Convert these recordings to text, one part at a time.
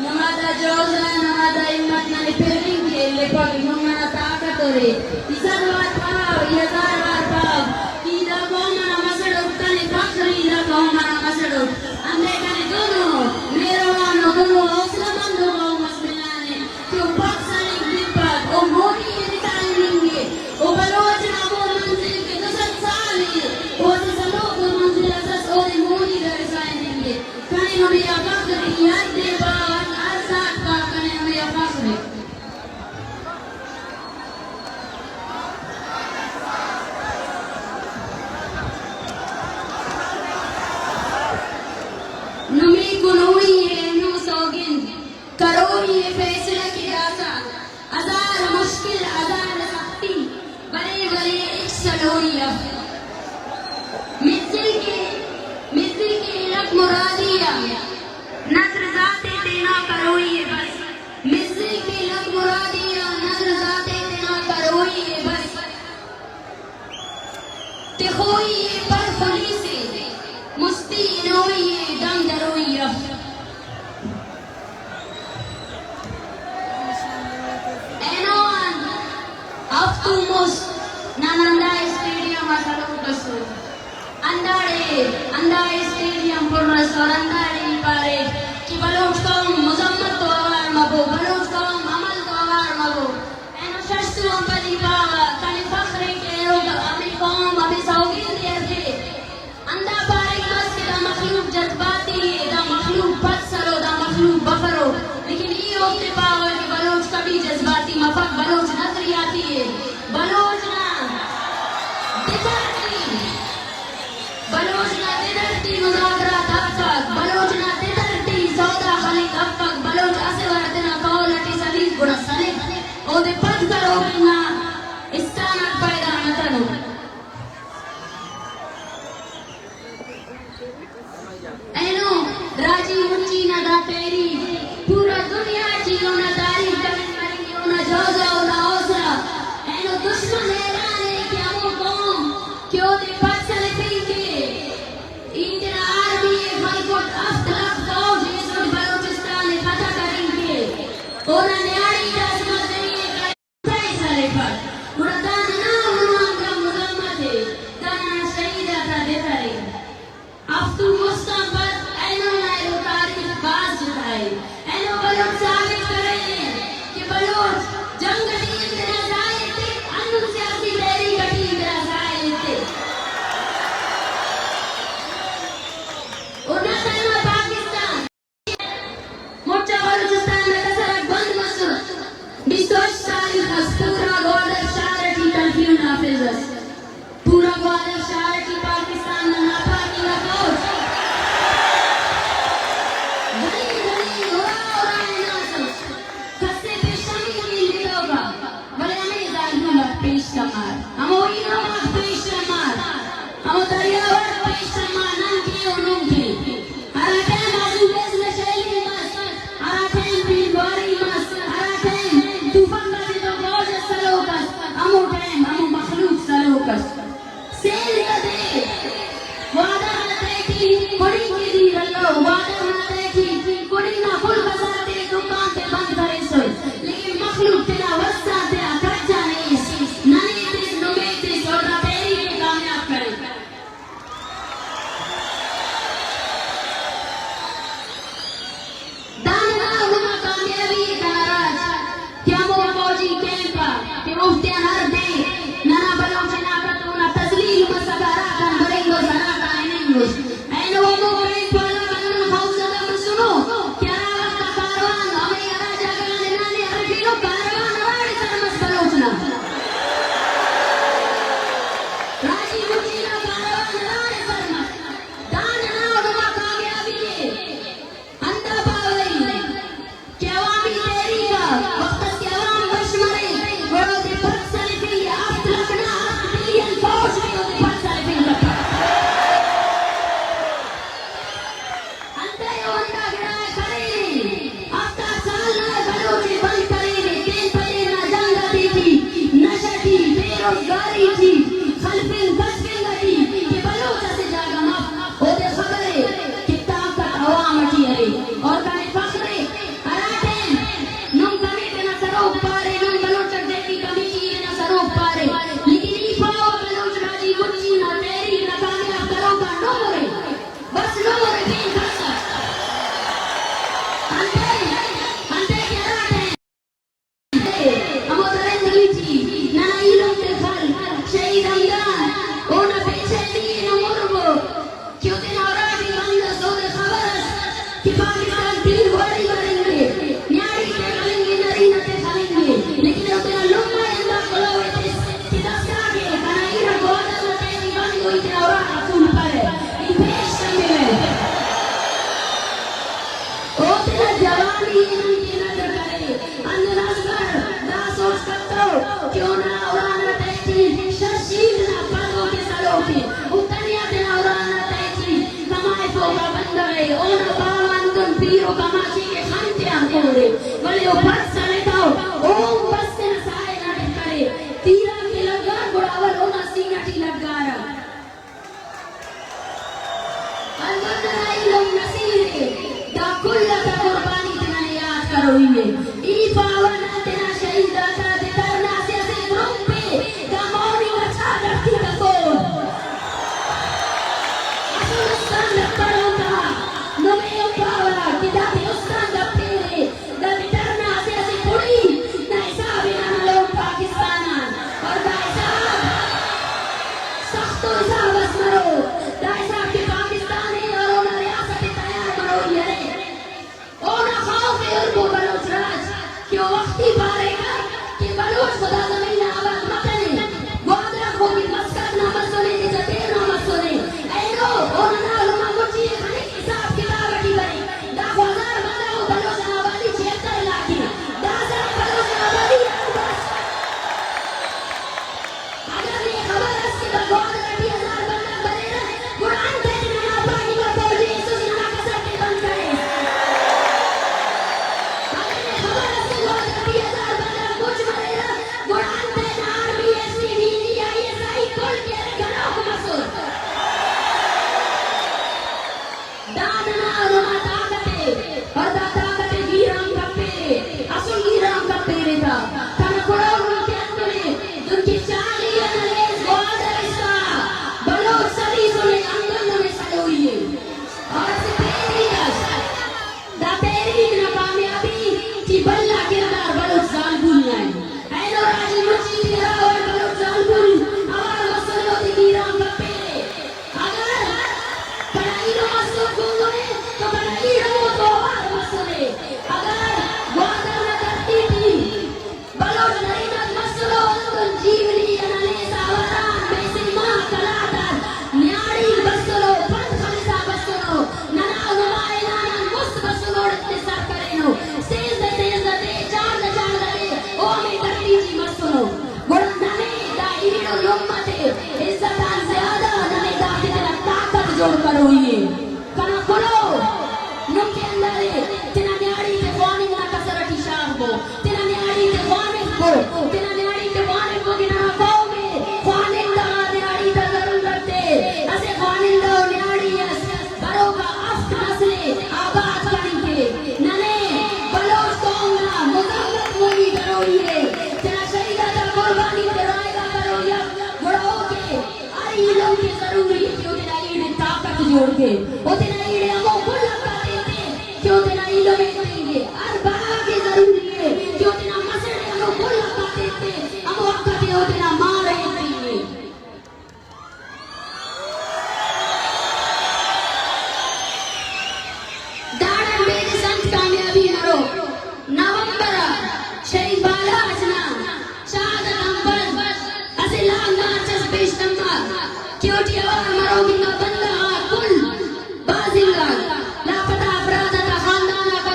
Namada Josa, Namada Imat Nalipiring, Lepag, Mumana Takatori, Isarwat Pav, Yazarwat Pav, Ida Goma Masadutani Fakri, Ida Goma Masadut, and they can do Mero, Nogo, Oslamando, Masminani, to Paxani Gipat, O Mori, Italingi, O Balojana Manzi, Sali, O the Saloko Manzilas, O the Mori that is signing it. Can you be a Bakari, Yadeba? Andare stadium por andare pare कि Bloch कौम मुजम्मत तो आवार मबो Bloch कौम अमल तो आवार मबो एनो शस्तु अंपदी पावा कने फखरे के लोग अमी कौम अमी सौगीन दिए अंदा पारे बस दा मखलूक जज्बाती दा मखलूक पत्सरो दा मखलूक बफरो लेकिन ये होते पावा कि बलोच कभी जज्बाती मफक बलोच नजरियाती है बलोच ना दिखती बलोच ना दिखती मुजाकरा तक बलोच ना दिखती सौदा खाली तक बलोच ऐसे वर्तना कौलटी सलीस गुना सले ओ दे पद करो बिना इस्तानत पैदा न करो एनो राजी मुची ना दा तेरी पूरा दुनिया जीओ ना तारीफ करन मरियो ना जोजा ना ओसरा एनो दुश्मन हैरान है कि हम कौम क्यों दे पत्सले पीके इंदिरा आर्मी फलकोट अफ्तलाफ फौज इस बलूचिस्तान ने फतह करेंगे और न्यारी राजमत नहीं है फैसले पर उड़ान ना उन्होंने का मुजम्मत है दाना शहीदा का देता है अफ्तु मुस्तफा एनो नायरो तारीफ बाज जुटाए एनो बलोच साबित करेंगे कि बलोच जंग टीम तेरा जाए थे अनु सियासी तेरी गटी तेरा जाए थे और नसना पाकिस्तान मोर्चा बलूचिस्तान में कसरत बंद मसूद बिस्टोश साल पूरा ग्वादर शारटी कंफ्यून हाफिज़ पूरा ग्वादर शारटी पाकिस्तान में नापाकी का फौज गली गली उड़ा नासो कस्से पे शामिल लिखोगा बड़े हमें जान मत पेश कमार हम वही ना मत पेश कमार हम दरिया वर पेश कमार नन की उन्हों की हर टाइम आजू बेस शैली मस हर टाइम पीर बारी मस हर टाइम तूफान का तो गौज सलोकस हम टाइम हम मखलूक सलोकस सेल कदे वादा हते की कोड़ी की दी रल्लो वादा हते की कोड़ी ना फुल बसाते दुकान पे बंद करे सो लेकिन मखलूक तेरा वस्ता तेरा कच्चा नहीं ननी दिस नुमे दिस और तेरी के कामयाब करे दाना हुआ कामयाबी का राज क्या वो फौजी कैंपा कि मुफ्तियां हर दे नाना बलोच ना कतो ना तस्लीम मसकारा kan बरेंगो सना का एनेंगो एनो वो कैंप वाला बनन हौसला में सुनो क्या वक्त कारवान हमें यरा जगह नाने हर किलो कारवान वाड़ी सरमस बलोच ना राजी मुची ना कारवान वाड़ी सरमस दान ना उड़वा कामयाबी है अंधा पावई केवामी तेरी का वक्त केवाम बशमरे वड़ो दे पत्सले भी आप लगना बिलियन फौज में दे पत्सले भी लगा अंधा यो अंधा गिरा खड़े आफ्ता साल ना बलोचे बंद करेंगे तेन पले ना जंग थी नशा थी बेरोजगारी थी खलफिन बसफिन गई कि बलोच से जागा माफ ओ दे खबरे कि ताकत अवाम की है और काने फखरे तीर गोली करेंगे न्यारी के करेंगे नरी नते खाएंगे लेकिन उतना लुम्मा इंदा कोलावे ते दस्ता के कनाईरा गोदा नते निवानी कोई ते और असूल करे इन पेश में ओ तेरा जवानी इनकी नजर करे अंदर ना सोच सकते क्यों ना और नते शशीद ना पालो के सालों के उतनिया ते और नते कमाए फोगा बंदरे ओना बावन तुम पीरो कमाची के खानते आंकोरे वले ओ बस साले ताओ ओम बस से साए ना करे तीरा के लगा बुढ़ावर ओना सीना टी लगारा अलमनाई लोग नसीरे दा कुल्ला दा कुर्बानी तना याद करो ये ई पावन तना शहीद दाता दे तरना से ग्रुप पे दा मौनी बचा धरती का कोन असुलस्तान करो ता नमे पावला किदा दे उस्तान दा पेरे दा तरना से पुड़ी ना हिसाब ना लोग पाकिस्तान और दा हिसाब सख्तो हिसाब मरो दा हिसाब के पाकिस्तान है और ओना रियासत तैयार करो ये ओना खौफ है उनको बलोच राज क्यों वक्ती पारेगा कि बलोच खुदा जमीन आबाद मकने गोदरा को भी मस्कत ना मसोने के जतेर ना मसोने ऐनो ओना ना लुमा मुची खाने हिसाब किताब की बने दा हजार बंदा बलोच आबादी 76 लाख की दा हजार बलोच आबादी बस अगर ये खबर है कि गोदरा 20,000 बंदा बने ना कुरान पे ना पानी का फौजी सुजना का सत्य बंद करे अगर ये खबर है कि गोदरा 20,000 बंदा कुछ मरे ना कुरान पे ना आर्मी एसटीवी आईएसआई कोल के घरों को मसूल दाना रोना ताकते और ताकते गिराम का पेरे असुल गिराम का पेरे था तना कोड़ा उनके अंदर उनकी चाली अनले गोदरा बलोच सदी सुने अंदर में सलोई और से पेरी दा पेरी ना कामयाबी की बल्ला किरदार बलोच जान भूलना है ऐनो राजी मुची तेरा और बलोच जान भूल आवाज मसलो दी गिराम का पेरे अगर पढ़ाई रो मसलो गुंगोने तो पढ़ाई रो तो आवाज मसले अगर गोदर न करती थी बलोच नहीं न मसलो तो जीवनी अनले सावरान बेसिमा कलादार न्यारी बसलो पंथ खलिसा बसलो नना नवाए नाना मुस्त बसलो रत्ते सर करेनो सेज दे चार दे ओ में करती जी मसलो गुणनने दाईरो लोमते इज्जत ज्यादा नने दादी तेरा ताकत जोड़ करो ये कना करो नुके अंदर तेना न्यारी के वाणी ना कसरटी शाह को तेना न्यारी के वाणी को तेना न्यारी के वाणी को गिना पाओ में वाणी दा न्यारी दा जरूर करते ऐसे वाणी दा न्यारी बरोगा अफ्त नस्ले आबाद करेंगे नने बलोच कोंगा मुजावत मोगी करो ये तेना शहीदा दा कुर्बानी कराएगा करो या बड़ो के आई लोग के जरूरी क्यों तेरा ईड़ ताकत जोड़ के ओ तेरा ईड़ हमो कुल लगाते थे क्यों तेरा ईड़ में करेंगे और बड़ा के जरूरी है क्यों तेरा मसले हमो कुल लगाते थे हमो वक्त हो तेरा मारे करेंगे दाड़ा मेरे संत कामयाबी मरो नवंबर शहीद बाला अजना शहादत अंबर असे लाख मार्चस पेश नंबर क्योंकि और मरोगी का बंदा कुल बाजिंगा लापता अफराद का खानदान का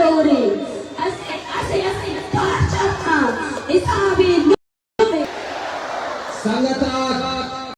Lore. Ase, ase, ase, Kachata. Isabi.